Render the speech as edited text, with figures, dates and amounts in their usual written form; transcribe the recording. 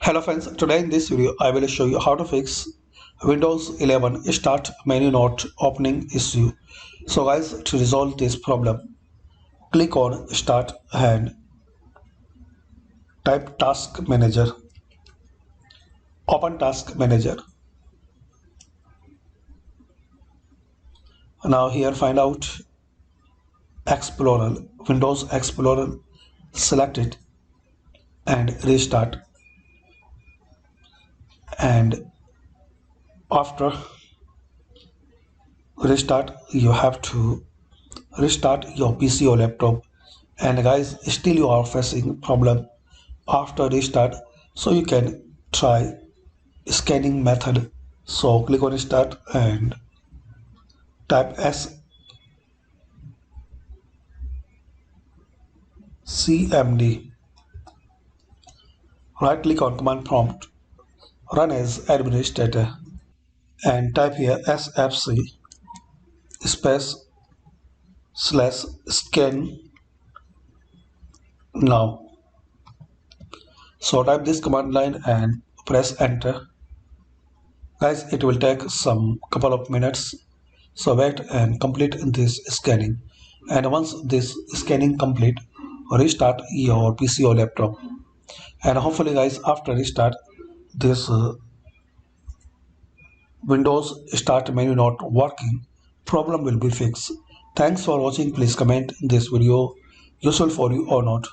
Hello friends, today in this video I will show you how to fix Windows 11 start menu not opening issue. So guys, to resolve this problem, click on start and type task manager. Open task manager. Now here find out Explorer, Windows Explorer, select it and restart, and after restart you have to restart your PC or laptop. And guys, still you are facing problem after restart, so you can try scanning method. So click on start and type SCMD, right click on command prompt, run as administrator, and type here sfc space slash scan now. So type this command line and press enter. Guys, it will take some couple of minutes, so wait and complete this scanning. And once this scanning complete, restart your PC or laptop, and hopefully guys, after restart, this Windows start menu not working problem will be fixed. Thanks for watching. Please comment this video useful for you or not.